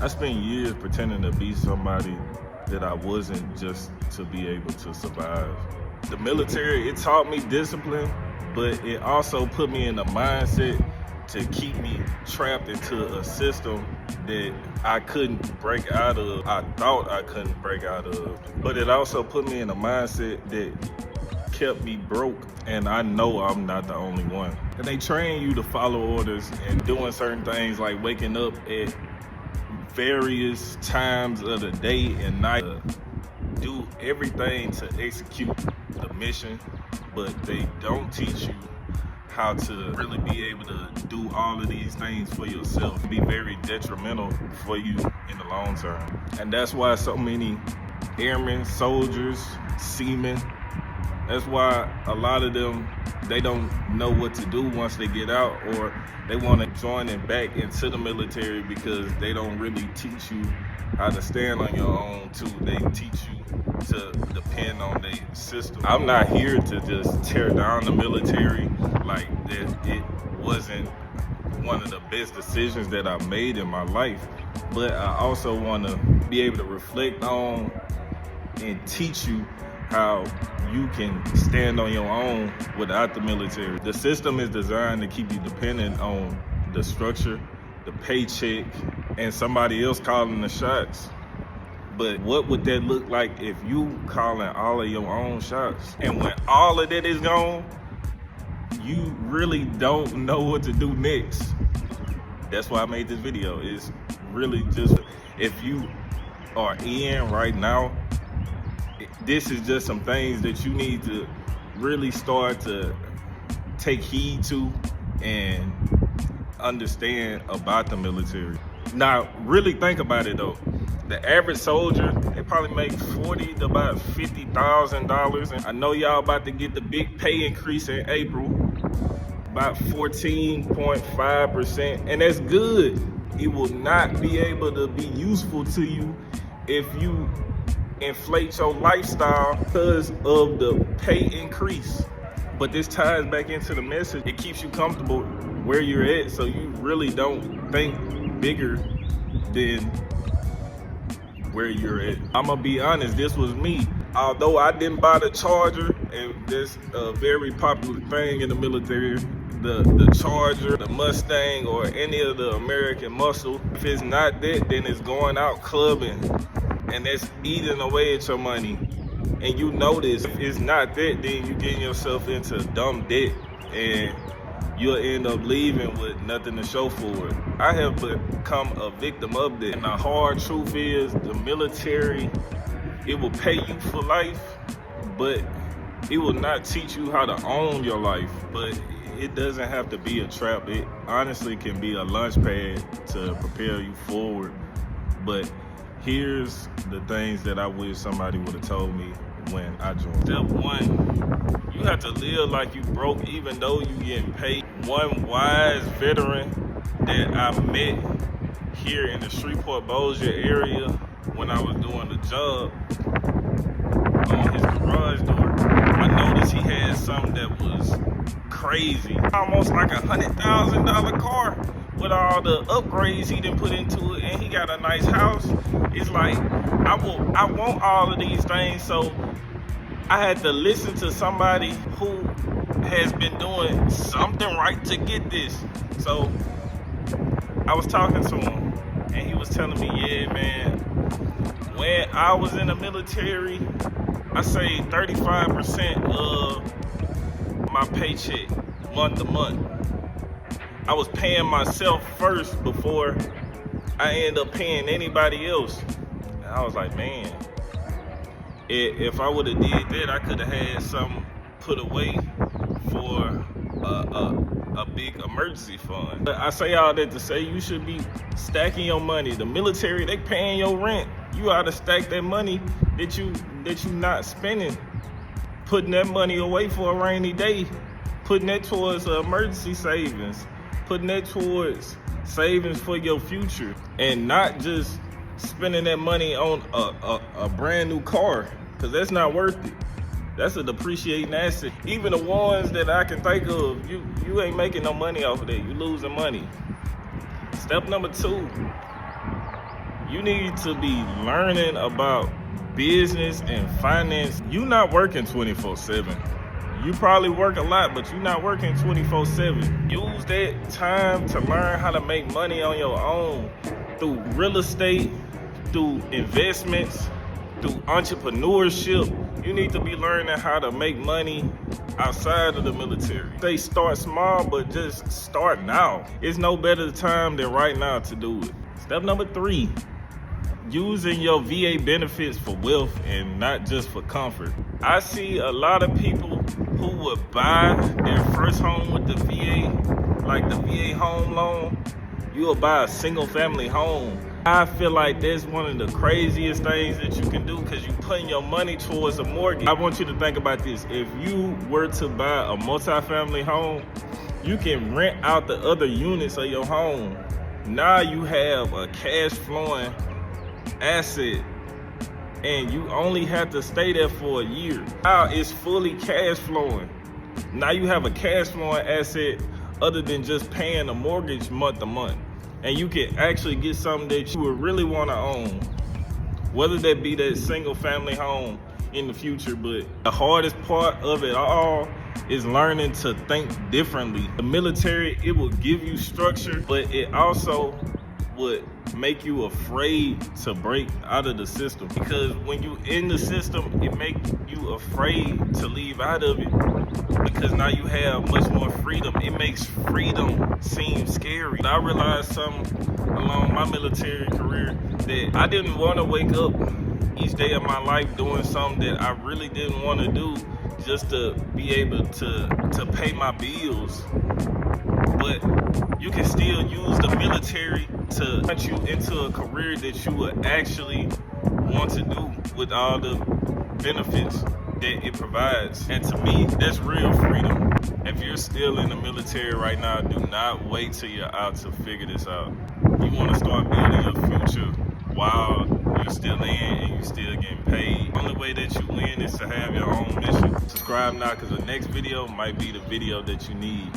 I spent years pretending to be somebody that I wasn't just to be able to survive. The military, it taught me discipline, but it also put me in a mindset to keep me trapped into a system that I couldn't break out of. I thought I couldn't break out of, but it also put me in a mindset that kept me broke, and I know I'm not the only one. And they train you to follow orders and doing certain things like waking up at various times of the day and night, do everything to execute the mission, but they don't teach you how to really be able to do all of these things for yourself. It'd be very detrimental for you in the long term. And that's why so many airmen, soldiers, seamen, that's why a lot of them, they don't know what to do once they get out, or they want to join it back into the military because they don't really teach you how to stand on your own too. They teach you to depend on their system. I'm not here to just tear down the military like that. It wasn't one of the best decisions that I made in my life, but I also want to be able to reflect on and teach you how you can stand on your own without the military. The system is designed to keep you dependent on the structure, the paycheck, and somebody else calling the shots. But what would that look like if you calling all of your own shots? And when all of that is gone, you really don't know what to do next. That's why I made this video. It's really just, if you are in right now, this is just some things that you need to really start to take heed to and understand about the military. Now, really think about it though. The average soldier, they probably make $40,000 to about $50,000. And I know y'all about to get the big pay increase in April, about 14.5%, and that's good. It will not be able to be useful to you if you inflate your lifestyle because of the pay increase. But this ties back into the message. It keeps you comfortable where you're at, so you really don't think bigger than where you're at. I'm gonna be honest, this was me. Although I didn't buy the Charger, and that's a very popular thing in the military, the Charger, the Mustang, or any of the American muscle, if it's not that, then it's going out clubbing, and that's eating away at your money. And you notice if it's not that, then you getting yourself into dumb debt, and you'll end up leaving with nothing to show for it. I have become a victim of that. And the hard truth is, the military, it will pay you for life, but it will not teach you how to own your life. But it doesn't have to be a trap. It honestly can be a launch pad to propel you forward. But here's the things that I wish somebody would have told me when I joined. Step one, you have to live like you broke even though you getting paid. One wise veteran that I met here in the Shreveport-Bossier area when I was doing the job on his garage door, I noticed he had something that was crazy. Almost like $100,000 car with all the upgrades he didn't put into it, and he got a nice house. It's like, I want all of these things, so I had to listen to somebody who has been doing something right to get this. So I was talking to him, and he was telling me, yeah, man, when I was in the military, I saved 35% of my paycheck month to month. I was paying myself first before I ended up paying anybody else. And I was like, man, if I would have did that, I could have had something put away for a big emergency fund. But I say all that to say you should be stacking your money. The military, they paying your rent. You ought to stack that money that you not spending, putting that money away for a rainy day, putting that towards emergency savings, putting that towards savings for your future, and not just spending that money on a brand new car, because that's not worth it. That's a depreciating asset. Even the ones that I can think of, you ain't making no money off of that. You losing money. Step number two, You need to be learning about business and finance. You're not working 24/7. You probably work a lot, but you're not working 24/7. Use that time to learn how to make money on your own through real estate, through investments, through entrepreneurship. You need to be learning how to make money outside of the military. They start small, but just start now. It's no better time than right now to do it. Step number 3, using your VA benefits for wealth and not just for comfort. I see a lot of people who would buy their first home with the VA, like the VA home loan. You'll buy a single family home. I feel like that's one of the craziest things that you can do, because you're putting your money towards a mortgage. I want you to think about this. If you were to buy a multi-family home, you can rent out the other units of your home. Now you have a cash flowing asset, and you only have to stay there for a year. Now it's fully cash flowing. Now you have a cash flowing asset other than just paying a mortgage month to month. And you can actually get something that you would really want to own, whether that be that single family home in the future. But the hardest part of it all is learning to think differently. The military, it will give you structure, but it also would make you afraid to break out of the system, because when you in the system, it makes you afraid to leave out of it, because now you have much more freedom. It makes freedom seem scary. I realized something along my military career, that I didn't want to wake up each day of my life doing something that I really didn't want to do just to be able to pay my bills. But you can still use the military to put you into a career that you would actually want to do with all the benefits that it provides. And to me, that's real freedom. If you're still in the military right now, do not wait till you're out to figure this out. You want to start building your future while you're still in and you're still getting paid. The only way that you win is to have your own mission. Subscribe now, because the next video might be the video that you need.